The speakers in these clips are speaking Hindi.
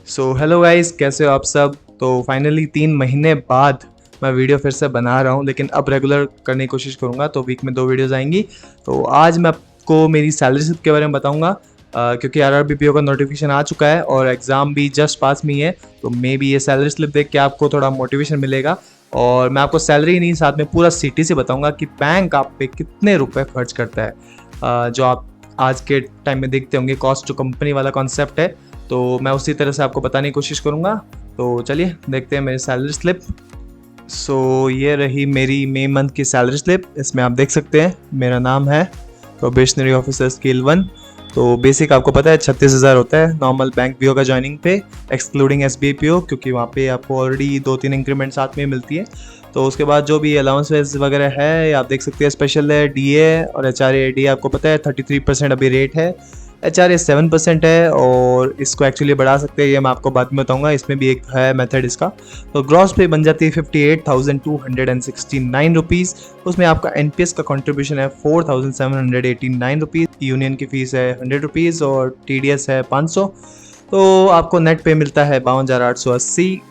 सो हेलो गाइस, कैसे हो आप सब। तो फाइनली 3 महीने बाद मैं वीडियो फिर से बना रहा हूँ, लेकिन अब रेगुलर करने की कोशिश करूँगा। तो वीक में 2 वीडियोज़ आएंगी। तो आज मैं आपको मेरी सैलरी स्लिप के बारे में बताऊँगा, क्योंकि RRBPO का नोटिफिकेशन आ चुका है और एग्ज़ाम भी जस्ट पास में ही है। तो मे बी ये सैलरी स्लिप देख के आपको थोड़ा मोटिवेशन मिलेगा। और मैं आपको सैलरी नहीं, साथ में पूरा सिटी से बताऊँगा कि बैंक आप पे कितने रुपए खर्च करता है। जो आप आज के टाइम में देखते होंगे, कॉस्ट टू कंपनी वाला कॉन्सेप्ट है। तो मैं उसी तरह से आपको बताने की कोशिश करूँगा। तो चलिए देखते हैं मेरी सैलरी स्लिप। सो ये रही मेरी मई मंथ की सैलरी स्लिप। इसमें आप देख सकते हैं मेरा नाम है प्रोबेशनरी ऑफिसर स्केल 1। तो बेसिक आपको पता है 36,000 होता है नॉर्मल बैंक पीओ का ज्वाइनिंग पे, एक्सक्लूडिंग SBI PO, क्योंकि वहाँ पे आपको ऑलरेडी 2-3 इंक्रीमेंट साथ में मिलती है। तो उसके बाद जो भी अलाउंसेस वगैरह है आप देख सकते हैं, स्पेशल है DA और HRA। DA आपको पता है 33% अभी रेट है, HRA 7% है, और इसको एक्चुअली बढ़ा सकते हैं, ये मैं आपको बाद में बताऊंगा। इसमें भी एक है मेथड इसका। तो ग्रॉस पे बन जाती है 58,269 रुपीज़। उसमें आपका NPS का कंट्रीब्यूशन है 4,789 रुपीज़, यूनियन की फ़ीस है 100 रुपीज़ और TDS है 500। तो आपको नेट पे मिलता है 52,880,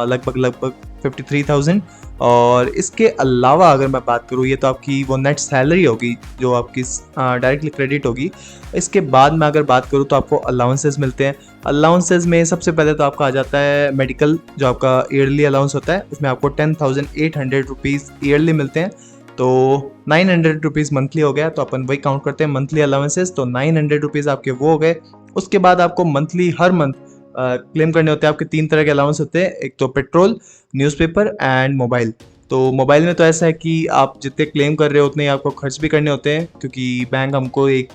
लगभग 53,000। और इसके अलावा अगर मैं बात करूँ, ये तो आपकी वो नेट सैलरी होगी जो आपकी डायरेक्टली क्रेडिट होगी। इसके बाद मैं अगर बात करूँ तो आपको अलाउंसेस मिलते हैं। अलाउंसेस में सबसे पहले तो आपका आ जाता है मेडिकल, जो आपका ईयरली अलाउंस होता है। उसमें आपको 10,800 रुपीज़ ईयरली मिलते हैं। तो 900 रुपीज़ मंथली हो गया, तो अपन वही काउंट करते हैं मंथली अलाउंसेस। तो 900 रुपीज़ आपके वो हो गए। उसके बाद आपको मंथली हर मंथ क्लेम करने होते हैं। आपके 3 तरह के अलाउंस होते हैं, एक तो पेट्रोल, न्यूज़पेपर एंड मोबाइल। तो मोबाइल में तो ऐसा है कि आप जितने क्लेम कर रहे हो उतने ही आपको खर्च भी करने होते हैं, क्योंकि बैंक हमको एक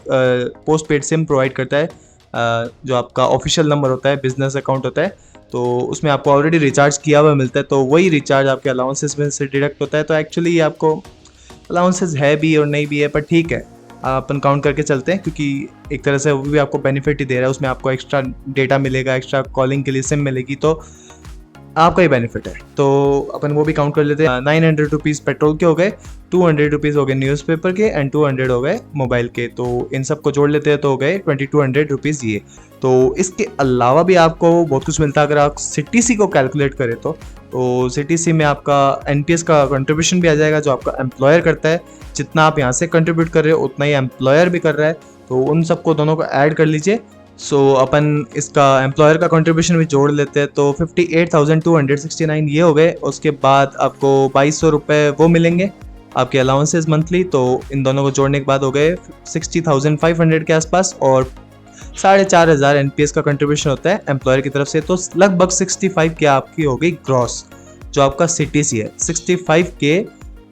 पोस्ट पेड सिम प्रोवाइड करता है, जो आपका ऑफिशियल नंबर होता है, बिजनेस अकाउंट होता है। तो उसमें आपको ऑलरेडी रिचार्ज किया हुआ मिलता है, तो वही रिचार्ज आपके अलाउंसेस में से डिडक्ट होता है। तो एक्चुअली ये आपको अलाउंसेस है भी और नहीं भी है, पर ठीक है, अपन काउंट करके चलते हैं, क्योंकि एक तरह से वो भी आपको बेनिफिट ही दे रहा है। उसमें आपको एक्स्ट्रा डेटा मिलेगा, एक्स्ट्रा कॉलिंग के लिए सिम मिलेगी, तो आपका ही बेनिफिट है। तो अपन वो भी काउंट कर लेते हैं। 900 रुपीज़ पेट्रोल के हो गए, 200 रुपीज़ हो गए न्यूज़पेपर के, एंड 200 हो गए मोबाइल के। तो इन सब को जोड़ लेते हैं तो हो गए 2200 रुपीज़ ये। तो इसके अलावा भी आपको बहुत कुछ मिलता है अगर आप CTC को कैलकुलेट करें तो। CTC में आपका NPS का कंट्रीब्यूशन भी आ जाएगा, जो आपका एम्प्लॉयर करता है। जितना आप यहाँ से कंट्रीब्यूट कर रहे हो उतना ही एम्प्लॉयर भी कर रहा है। तो उन सबको दोनों को ऐड कर लीजिए। अपन इसका एम्प्लॉयर का कंट्रीब्यूशन भी जोड़ लेते हैं, तो 58,269 ये हो गए। उसके बाद आपको 2,200 रुपये वो मिलेंगे आपके अलाउंसेस मंथली। तो इन दोनों को जोड़ने के बाद हो गए 60,500 के आसपास, और 4,500 NPS का कंट्रीब्यूशन होता है एम्प्लॉयर की तरफ से। तो लगभग 65 के आपकी हो गई ग्रॉस, जो आपका CTC है। 65 के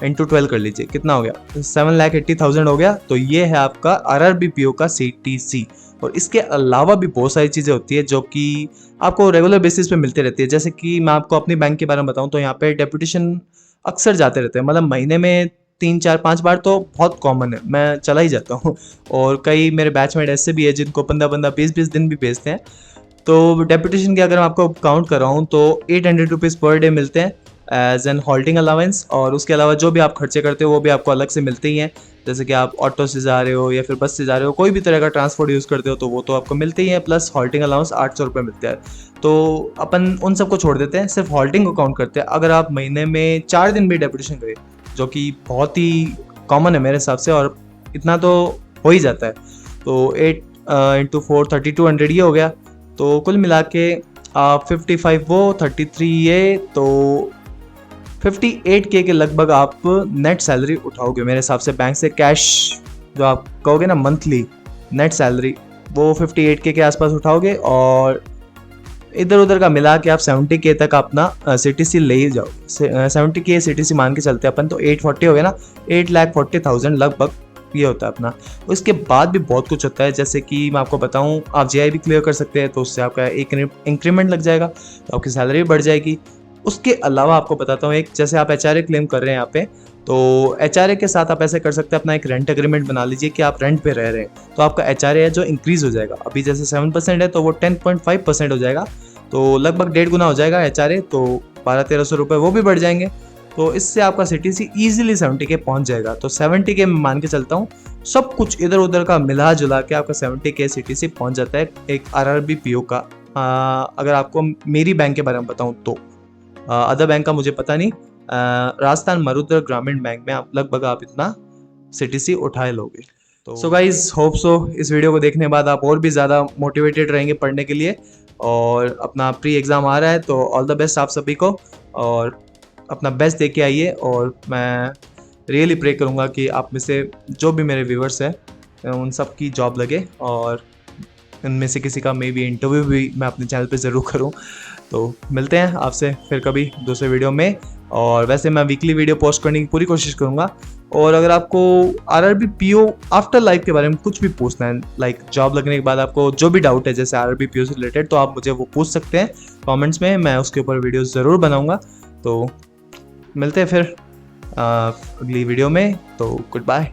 इंटू 12 कर लीजिए, कितना हो गया, 7,80,000 हो गया। तो ये है आपका RRBPO का CTC। और इसके अलावा भी बहुत सारी चीज़ें होती है जो कि आपको रेगुलर बेसिस पे मिलती रहती है। जैसे कि मैं आपको अपनी बैंक के बारे में बताऊं, तो यहाँ पे डेपुटेशन अक्सर जाते रहते हैं, मतलब महीने में 3-4-5 बार तो बहुत कॉमन है, मैं चला ही जाता हूँ। और कई मेरे बैचमेट ऐसे भी है जिनको 15-15 20-20 दिन भी भेजते हैं। तो डेपुटेशन की अगर मैं आपको काउंट कर रहा हूँ तो 800 रुपीज़ पर डे मिलते हैं एज एन हॉल्टिंग अलाउंस। और उसके अलावा जो भी आप खर्चे करते हो वो भी आपको अलग से मिलते ही हैं। जैसे कि आप ऑटो से जा रहे हो या फिर बस से जा रहे हो, कोई भी तरह का ट्रांसपोर्ट यूज़ करते हो, तो वो तो आपको मिलते ही हैं। प्लस हॉल्टिंग अलाउंस 800 रुपये मिलते हैं। तो अपन उन सबको छोड़ देते हैं, सिर्फ हॉल्टिंग को काउंट करते हैं। अगर आप महीने में 4 दिन भी डेपुटेशन करें, जो कि बहुत ही कॉमन है मेरे हिसाब से, और इतना तो हो ही जाता है, तो 8 इंटू 4 3200 ये हो गया। तो कुल मिला के 55 वो 33 ये, तो 58K के लगभग आप नेट सैलरी उठाओगे मेरे हिसाब से बैंक से। कैश जो आप कहोगे ना मंथली नेट सैलरी, वो 58K के आसपास उठाओगे, और इधर उधर का मिला के आप 70K तक अपना CTC ले ही जाओगे। 70K CTC मान के चलते हैं अपन, तो 840 हो गया ना, 8,40,000 लगभग ये होता है अपना। उसके बाद भी बहुत कुछ होता है, जैसे कि मैं आपको बताऊं, आप JI भी क्लियर कर सकते हैं, तो उससे आपका एक इंक्रीमेंट लग जाएगा, तो आपकी सैलरी भी बढ़ जाएगी। उसके अलावा आपको बताता हूँ एक, जैसे आप HRA क्लेम कर रहे हैं यहाँ पे, तो HRA के साथ आप ऐसे कर सकते हैं, अपना एक रेंट एग्रीमेंट बना लीजिए कि आप रेंट पे रह रहे हैं, तो आपका HRA है जो इंक्रीज हो जाएगा। अभी जैसे 7% है तो वो 10.5% हो जाएगा, तो लगभग 1.5 गुना हो जाएगा HRA। तो 1200-1300 रुपये वो भी बढ़ जाएंगे। तो इससे आपका CTC ईजिली 70K पहुंच जाएगा। तो 70K में मान के चलता हूँ, सब कुछ इधर उधर का मिला जुला के आपका 70K CTC पहुंच जाता है एक RRBPO का अगर आपको मेरी बैंक के बारे में बताऊं तो अदर बैंक का मुझे पता नहीं। राजस्थान मरुद्र ग्रामीण बैंक में आप इतना CTC उठाए लोगे। सो गाइज होप सो इस वीडियो को देखने के बाद आप और भी ज़्यादा मोटिवेटेड रहेंगे पढ़ने के लिए। और अपना प्री एग्ज़ाम आ रहा है तो ऑल द बेस्ट आप सभी को, और अपना बेस्ट दे के आइए। और मैं रियली प्रे करूँगा कि आप में से जो भी मेरे व्यूवर्स हैं उन सब की जॉब लगे, और इनमें से किसी का मे बी इंटरव्यू भी मैं अपने चैनल पे ज़रूर करूँ। तो मिलते हैं आपसे फिर कभी दूसरे वीडियो में। और वैसे मैं वीकली वीडियो पोस्ट करने की पूरी कोशिश करूँगा। और अगर आपको RRB PO आफ्टर लाइफ के बारे में कुछ भी पूछना है, लाइक जॉब लगने के बाद आपको जो भी डाउट है जैसे RRB PO से रिलेटेड, तो आप मुझे वो पूछ सकते हैं कमेंट्स में, मैं उसके ऊपर वीडियो ज़रूर बनाऊँगा। तो मिलते हैं फिर अगली वीडियो में। तो गुड बाय।